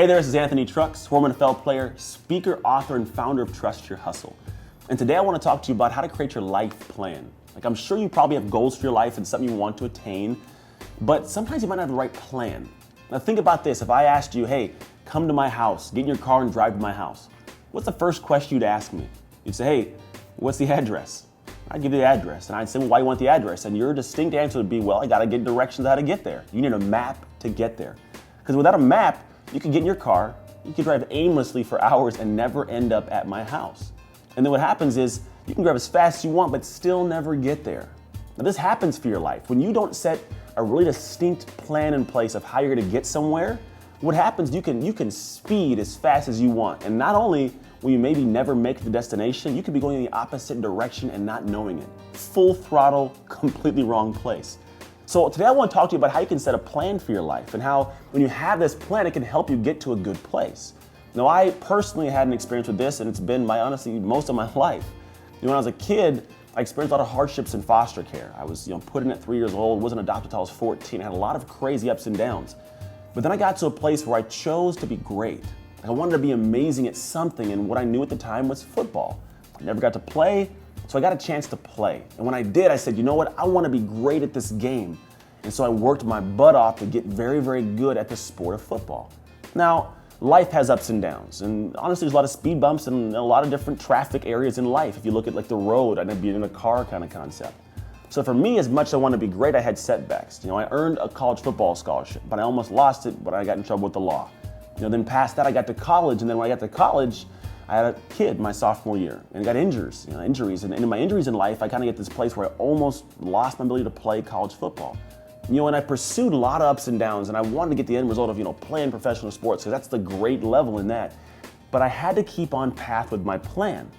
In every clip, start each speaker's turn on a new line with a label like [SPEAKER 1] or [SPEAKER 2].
[SPEAKER 1] Hey there, this is Anthony Trucks, former NFL player, speaker, author, and founder of Trust Your Hustle. And today I want to talk to you about how to create your life plan. Like, I'm sure you probably have goals for your life and something you want to attain, but sometimes you might not have the right plan. Now think about this. If I asked you, hey, come to my house, get in your car and drive to my house, what's the first question you'd ask me? You'd say, hey, what's the address? I'd give you the address, and I'd say, well, why do you want the address? And your distinct answer would be, well, I gotta get directions how to get there. You need a map to get there. Because without a map, you could get in your car, you could drive aimlessly for hours and never end up at my house. And then what happens is, you can drive as fast as you want, but still never get there. Now this happens for your life. When you don't set a really distinct plan in place of how you're gonna get somewhere, what happens, you can speed as fast as you want. And not only will you maybe never make the destination, you could be going in the opposite direction and not knowing it. Full throttle, completely wrong place. So today I want to talk to you about how you can set a plan for your life and how when you have this plan, it can help you get to a good place. Now I personally had an experience with this, and it's been honestly most of my life. When I was a kid, I experienced a lot of hardships in foster care. I was put in at 3 years old, wasn't adopted until I was 14. I had a lot of crazy ups and downs. But then I got to a place where I chose to be great. I wanted to be amazing at something, and what I knew at the time was football. I never got to play, so I got a chance to play. And when I did, I said, you know what, I want to be great at this game. And so I worked my butt off to get very, very good at the sport of football. Now, life has ups and downs, and honestly, there's a lot of speed bumps and a lot of different traffic areas in life. If you look at like the road, I'd be in a car kind of concept. So for me, as much as I wanted to be great, I had setbacks. I earned a college football scholarship, but I almost lost it, but I got in trouble with the law. Then past that, I got to college, and then when I got to college, I had a kid my sophomore year, and got injuries. And in my injuries in life, I kind of get this place where I almost lost my ability to play college football. And I pursued a lot of ups and downs, and I wanted to get the end result of playing professional sports, because that's the great level in that. But I had to keep on path with my plan.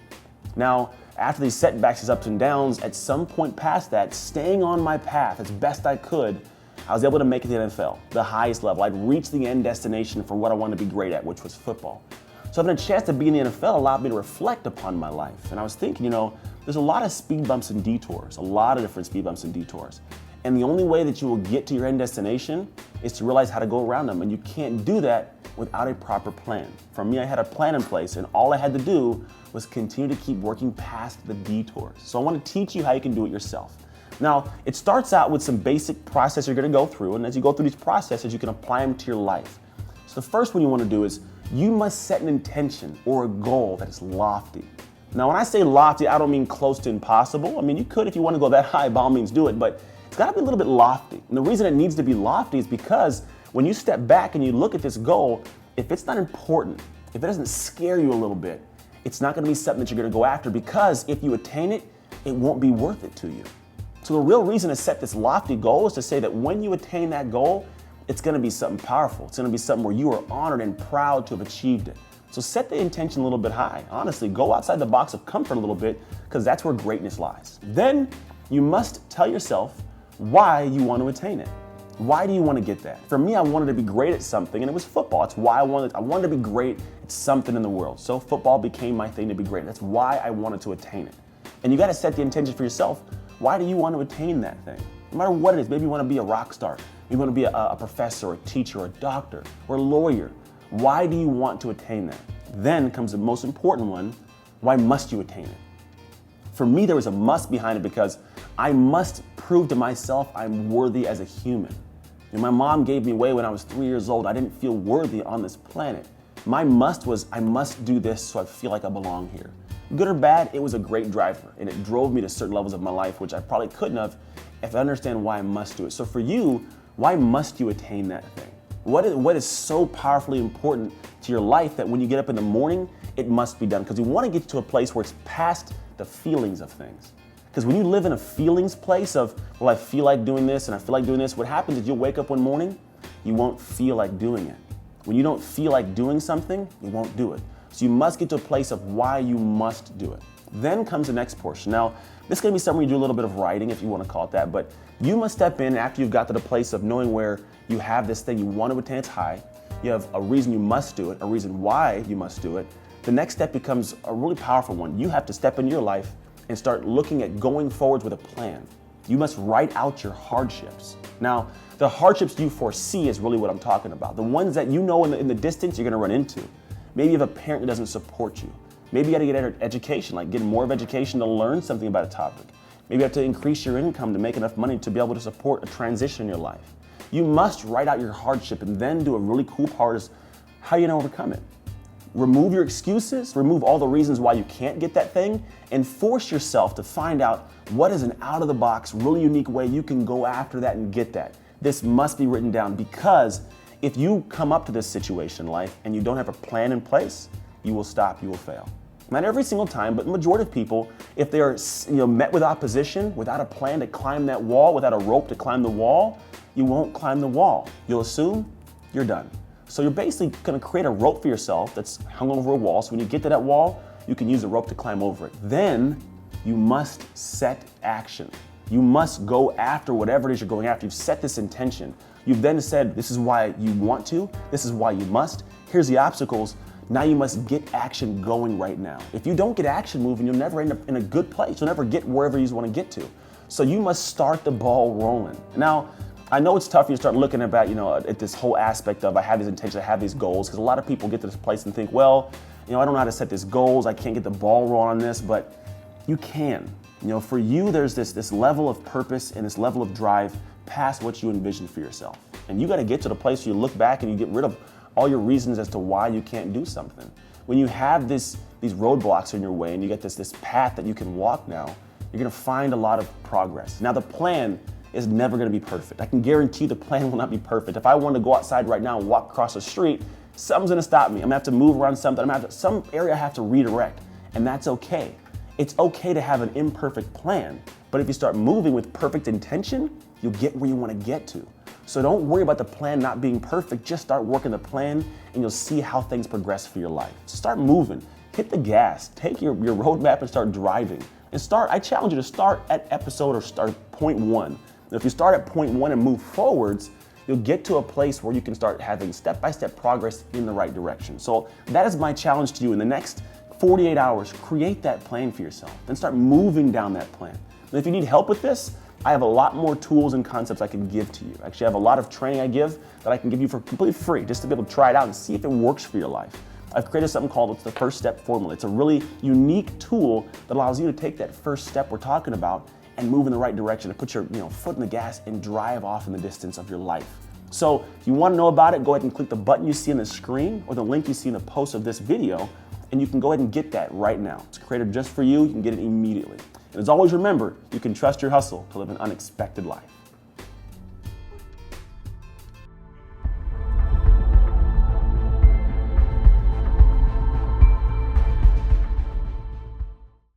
[SPEAKER 1] Now, after these setbacks, these ups and downs, at some point past that, staying on my path as best I could, I was able to make it to the NFL, the highest level. I'd reached the end destination for what I wanted to be great at, which was football. So having a chance to be in the NFL allowed me to reflect upon my life. And I was thinking, there's a lot of speed bumps and detours, a lot of different speed bumps and detours. And the only way that you will get to your end destination is to realize how to go around them. And you can't do that without a proper plan. For me, I had a plan in place, and all I had to do was continue to keep working past the detours. So I want to teach you how you can do it yourself. Now, it starts out with some basic process you're going to go through, and as you go through these processes, you can apply them to your life. So the first one you want to do is you must set an intention or a goal that is lofty. Now, when I say lofty, I don't mean close to impossible. You could, if you want to go that high, by all means do it, but it's got to be a little bit lofty. And the reason it needs to be lofty is because when you step back and you look at this goal, if it's not important, if it doesn't scare you a little bit, it's not going to be something that you're going to go after, because if you attain it, it won't be worth it to you. So the real reason to set this lofty goal is to say that when you attain that goal, it's going to be something powerful. It's going to be something where you are honored and proud to have achieved it. So set the intention a little bit high. Honestly, go outside the box of comfort a little bit, because that's where greatness lies. Then you must tell yourself why you want to attain it. Why do you want to get that? For me, I wanted to be great at something, and it was football. It's why I wanted to be great at something in the world. So football became my thing to be great. That's why I wanted to attain it. And you got to set the intention for yourself. Why do you want to attain that thing? No matter what it is, maybe you want to be a rock star. You want to be a professor, or a teacher, or a doctor, or a lawyer. Why do you want to attain that? Then comes the most important one. Why must you attain it? For me, there was a must behind it, because I must prove to myself I'm worthy as a human. My mom gave me away when I was 3 years old. I didn't feel worthy on this planet. My must was, I must do this so I feel like I belong here. Good or bad, it was a great driver, and it drove me to certain levels of my life, which I probably couldn't have if I understand why I must do it. So for you, why must you attain that thing? What is so powerfully important to your life that when you get up in the morning, it must be done? Because you want to get to a place where it's past the feelings of things. Because when you live in a feelings place of, well, I feel like doing this and I feel like doing this, what happens is you'll wake up one morning, you won't feel like doing it. When you don't feel like doing something, you won't do it. So you must get to a place of why you must do it. Then comes the next portion. Now, this is going to be something you do a little bit of writing, if you want to call it that, but you must step in after you've got to the place of knowing where you have this thing you want to attain its high. You have a reason you must do it, a reason why you must do it. The next step becomes a really powerful one. You have to step into your life and start looking at going forward with a plan. You must write out your hardships. Now, the hardships you foresee is really what I'm talking about. The ones that you know in the distance you're gonna run into. Maybe you have a parent that doesn't support you. Maybe you gotta get education, like get more of education to learn something about a topic. Maybe you have to increase your income to make enough money to be able to support a transition in your life. You must write out your hardship and then do a really cool part is how you gonna overcome it. Remove your excuses, remove all the reasons why you can't get that thing, and force yourself to find out what is an out-of-the-box, really unique way you can go after that and get that. This must be written down because if you come up to this situation in life and you don't have a plan in place, you will stop, you will fail. Not every single time, but the majority of people, if they are met with opposition, without a plan to climb that wall, without a rope to climb the wall, you won't climb the wall. You'll assume you're done. So you're basically gonna create a rope for yourself that's hung over a wall, so when you get to that wall, you can use the rope to climb over it. Then you must set action. You must go after whatever it is you're going after. You've set this intention. You've then said, this is why you want to, this is why you must, here's the obstacles. Now you must get action going right now. If you don't get action moving, you'll never end up in a good place. You'll never get wherever you want to get to. So you must start the ball rolling. Now, I know it's tough when you start looking about, at this whole aspect of I have these intentions, I have these goals, because a lot of people get to this place and think, well, I don't know how to set these goals, I can't get the ball rolling on this, but you can. For you, there's this level of purpose and this level of drive past what you envision for yourself. And you got to get to the place where you look back and you get rid of all your reasons as to why you can't do something. When you have these roadblocks in your way and you get this path that you can walk now, you're gonna find a lot of progress. Now the plan is never gonna be perfect. I can guarantee the plan will not be perfect. If I want to go outside right now and walk across the street, something's gonna stop me. I'm gonna have to move around something. Some area I have to redirect, and that's okay. It's okay to have an imperfect plan, but if you start moving with perfect intention, you'll get where you wanna get to. So don't worry about the plan not being perfect, just start working the plan and you'll see how things progress for your life. So start moving, hit the gas, take your roadmap and start driving. And I challenge you to start at episode or start point 1. If you start at point 1 and move forwards, you'll get to a place where you can start having step-by-step progress in the right direction. So that is my challenge to you. In the next 48 hours, create that plan for yourself, then start moving down that plan. And if you need help with this, I have a lot more tools and concepts I can give to you. Actually, I have a lot of training I give that I can give you for completely free, just to be able to try it out and see if it works for your life. I've created something called the First Step Formula. It's a really unique tool that allows you to take that first step we're talking about and move in the right direction, to put your foot in the gas and drive off in the distance of your life. So if you want to know about it, go ahead and click the button you see on the screen or the link you see in the post of this video, and you can go ahead and get that right now. It's created just for you. You can get it immediately. And as always, remember, you can trust your hustle to live an unexpected life.